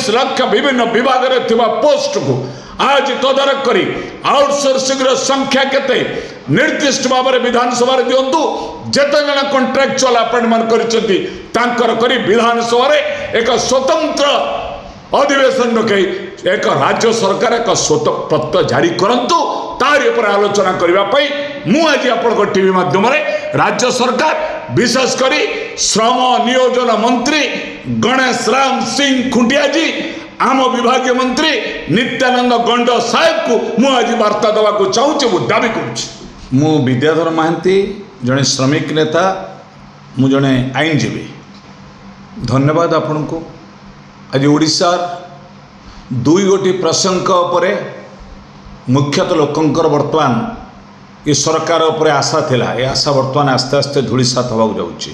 19 लाख विभिन्न विभाग में पोस्ट को आज तदारक करी आउटसोर्सिंग संख्या केते निर्दिष्ट भाव में विधानसभा दिंतु जिते जन कंट्राक्चुअल अपॉइंटमेंट करी विधानसभा एक स्वतंत्र अधिवेशन रखे एक राज्य सरकार एक स्वतंत्र जारी करंतु तारी पर आलोचना करने मु आज आप टीवी माध्यम राज्य सरकार विशेषकर श्रम नियोजन मंत्री गणेश राम सिंह खुंटिया जी आम विभाग मंत्री नित्यानंद गंड साहेब को मु आज वार्ता देवाक चाहूँगी मु दाबी करुँ विद्याधर महांती जड़े श्रमिक नेता मु जड़े आईनजीवी धन्यवाद आपण को आज ओडिशा दुई गोटी प्रसंग पर मुख्यतः लोकंकर वर्तमान ये सरकार उपर आशा थिला ये आशा वर्तमान आस्ते आस्ते धूलिसात होगा जाऊँगी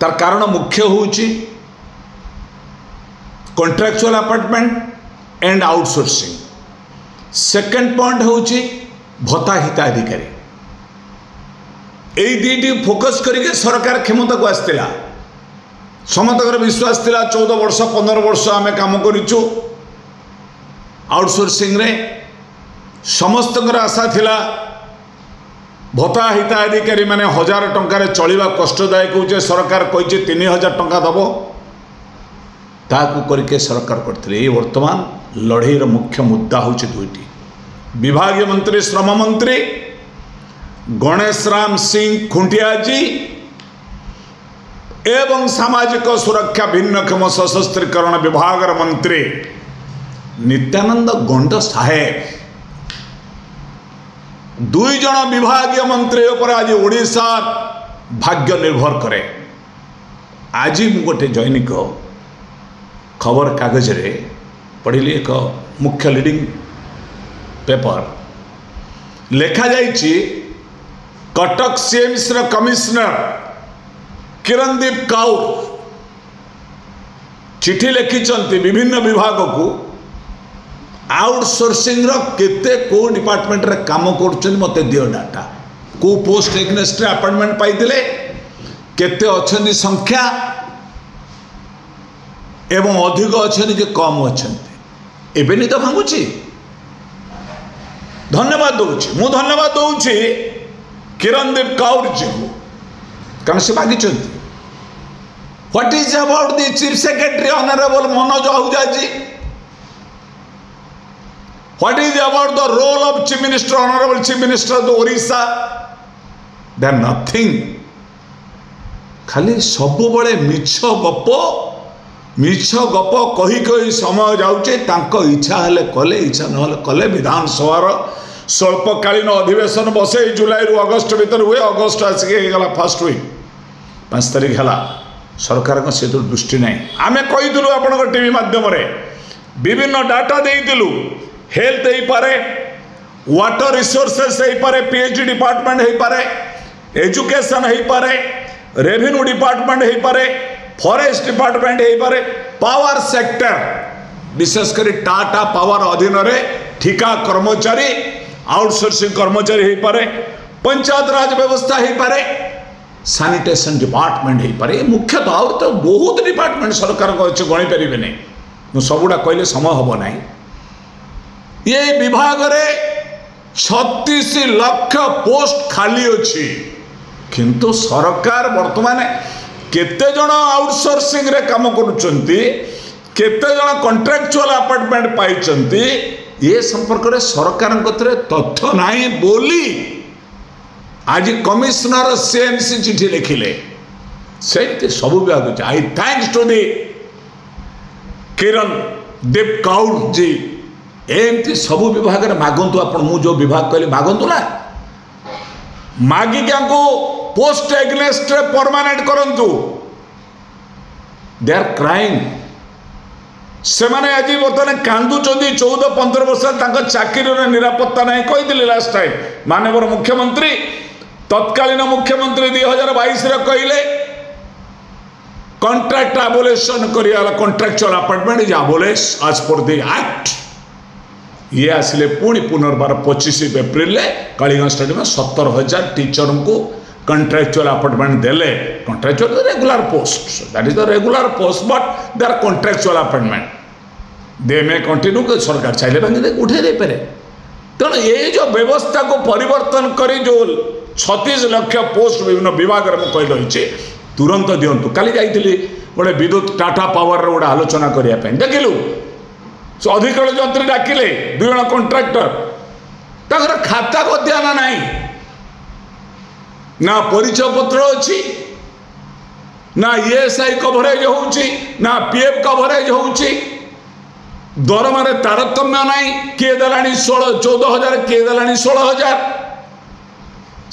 तार कारण मुख्य होची contractual appointment and outsourcing second point होची भत्ता हिताधिकारी यही दुईटी फोकस करके सरकार क्षमता को आसला समस्त विश्वास थिला 14 वर्ष 15 वर्ष आम काम करूँ आउटसोर्सिंग रे समस्त आशा थिला भत्ता हिताधिकारी माने 1000 टंकार चलवा कष्टदायक हो सरकार कही 3000 टंका दब ताकू करके सरकार करते वर्तमान लड़ईर मुख्य मुद्दा हूँ दुईटी विभागीय मंत्री श्रम मंत्री गणेश राम सिंह खुंटिया जी एवं सामाजिक सुरक्षा भिन्नक्षम सशस्त्रीकरण विभाग मंत्री नित्यानंद गंड साहेब दुई जन विभागीय मंत्री पर आज ओडिशा भाग्य निर्भर करे। आज मु गोटे दैनिक खबर कागज रे पढ़ी एक मुख्य लीडिंग पेपर लेखा जाइछि कटक सीएमसी कमिश्नर किरणदीप काउर चिठी लिखिं विभिन्न विभाग को आउटसोर्सिंग केते को डिपार्टमेंट रे काम कर मत दियो डाटा को पोस्ट एग्नेस्ट अपॉइंटमेंट पाइले केते अच्छी संख्या एवं अधिक अच्छे कि कम अच्छा एवं तो भांगुची धन्यवाद दूची मु धन्यवाद दूची किरणदीप काउर जी को कारण से मागिंट what is about the chief secretary honourable Manoj Ahuja ji what is about the role of chief minister honourable chief minister of Odisha they are nothing खाली सब बड़े मिछ गप कही कही समय जाऊे इच्छा हेले कले इच्छा न कले विधानसभा स्वल्पकालीन अधिवेशन बसे जुलाई रु अगस्ट भीतर हुए अगस्ट आसिकला फर्स्ट वीक 5 तारीख है सरकार से दृष्टि ना आम कहीलु आप टीवी माध्यम विभिन्न डाटा देलु हेल्थ हो पारे वाटर रिसोर्सेस हो पारे पीएचडी डिपार्टमेंट हो पारे एजुकेशन हो पारे रेवेन्यू डिपार्टमेंट हो पारे फॉरेस्ट डिपार्टमेंट हो पारे पावर सेक्टर विशेषकर टाटा पावर अधीन रे ठिका कर्मचारी आउटसोर्सिंग कर्मचारी हो पारे पंचायत राज व्यवस्था हो पारे सैनिटेशन डिपार्टमेंट हो पारे मुख्यतः आउ तो बहुत डिपार्टमेंट सरकार को अच्छे गणी पारे नहीं मुझे सबुटा कहले समय हम ना ये विभाग रे 36 लाख पोस्ट खाली अच्छी किंतु सरकार वर्तमान केते जन आउटसोर्सिंग रे काम करुचंती केते जन कॉन्ट्रैक्चुअल अपॉइंटमेंट पाइचंती ये संपर्क में सरकार तथ्य नहीं बोली आज कमिश्नर सीएमसी चिठी लिखिले से सब विभाग I thanks to the Kirandeep Kaur ji एमती सब विभाग में मागंतु आप जो विभाग कहले मागंतु ना मागिक पोस्ट एग्नेस्ट परमानेंट करंतु दे आर क्राइंग से माने आज बर्तमान कांदुचंदी 14-15 वर्ष चाकरी निरापत्ता नहीं कही लास्ट टाइम माननीय मुख्यमंत्री तत्कालीन मुख्यमंत्री 2022 कहले कॉन्ट्रैक्ट एबोलिशन करिया contractual appointment is abolish as per the act ये आसिले पुणी पुनर्बार 25 एप्रिल कालीगंज स्टेडियम 70,000 टीचर को कॉन्ट्रैक्चुअल अपॉइंटमेंट देले contractual regular post that is the regular post but they are contractual appointment they may continue सरकार चाहिए भांगी उठे दे पारे। तेणु ये जो व्यवस्था को परिवर्तन करी जो 36 लाख पोस्ट विभिन्न विभाग में कही रही तुरंत दिंतु। काली जाइली गोटे विद्युत टाटा पावर गोटे आलोचना करने देखिलु अधिकरण जंत्री डाकिले 2 जण कंट्राक्टर ताकर खाता खतियाना नहीं ना परिचय पत्र अच्छी ना ESI कवरेज होउची ना PF कवरेज होउची दरमार तारतम्य नहीं किए देलानी 14,000 किए देलानी 16,000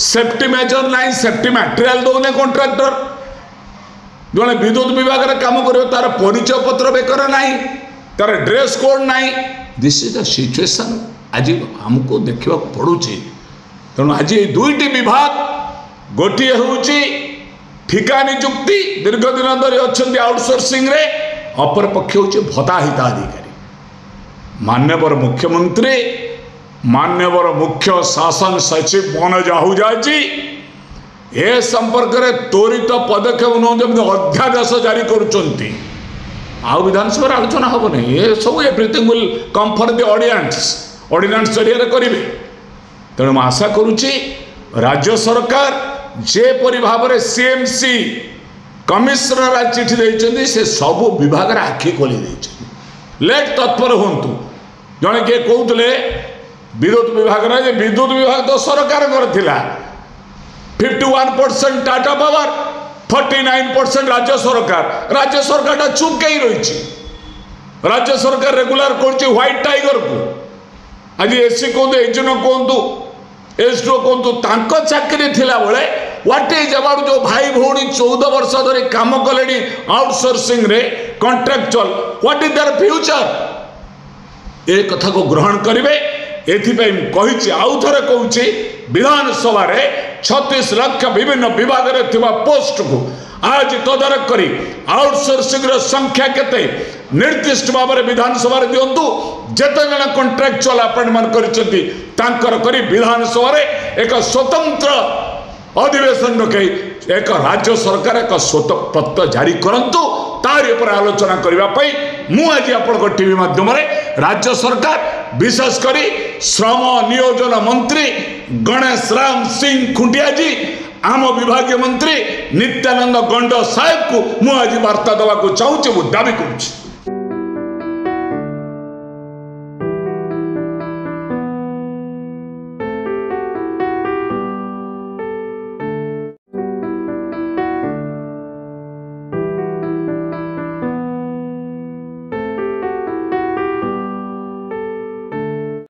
सेफ्टी मेजर नहीं सेफ्टी मटेरियल दौने कंट्राक्टर जड़े विद्युत विभाग में काम कर तार परिचय पत्र बेकर नहीं तार ड्रेस कोड नहीं। दिस इज द सिचुएशन आज हमको देखा पड़ुची। तेणु आज ये 2टी विभाग गोटे हूँ ठिका नियुक्ति दीर्घ दिन धरी अच्छा आउटसोर्सिंग रे अपर पक्ष हूँ भत्ता हिताधिकारी। मान्यवर मुख्यमंत्री मान्यवर मुख्य शासन सचिव मनोज आहूजा जी ए संपर्क में त्वरित पदक्षेप नौ अध्यादेश जारी करुँच विधानसभा आलोचना हम नहीं ये सब everything will come for the ordinance जरिए करेंगे। तेणु मैं आशा करुच्ची राज्य सरकार जेपरी भाव में CMC कमिशनर चिठी देते से सबू विभाग आखि खोली लेट तत्पर हूँ। जड़े किए कहते विद्युत विभाग तो सरकार 51% टाटा पावर 49% राज्य सरकार चुप कहीं रही। राज्य सरकार रेगुलर कर व्हाइट टाइगर को आज एसी कहतु एजन कहतु S2 कहतु चाकरी थिला बेले व्हाट इज अबाउट जो भाई भौणी 14 वर्ष धरी काम कले आउटसोर्सिंग रे contractual what is their future ए कथा को ग्रहण करेंगे। एथिपाई कही आउ थे कहूँ विधानसभा 36 लाख विभिन्न विभाग में थिबा पोस्ट को आज तदारख करी आउटसोर्सिंग संख्या केते निर्दिष्ट भाव में विधानसभा दिंतु जेते जन कॉन्ट्रैक्चुअल अपॉइंटमेंट करी विधानसभा एक स्वतंत्र अधिवेशन रखे एक राज्य सरकार एक स्वतंत्र जारी करंतु तारि पर आलोचना करने मु आज आप टीवी माध्यम राज्य सरकार विशेषकर श्रम नियोजन मंत्री गणेश राम सिंह खुंटिया जी आम विभाग मंत्री नित्यानंद गंड साहेब को मु आज वार्ता देवा चाहूँ दाबी करुँच।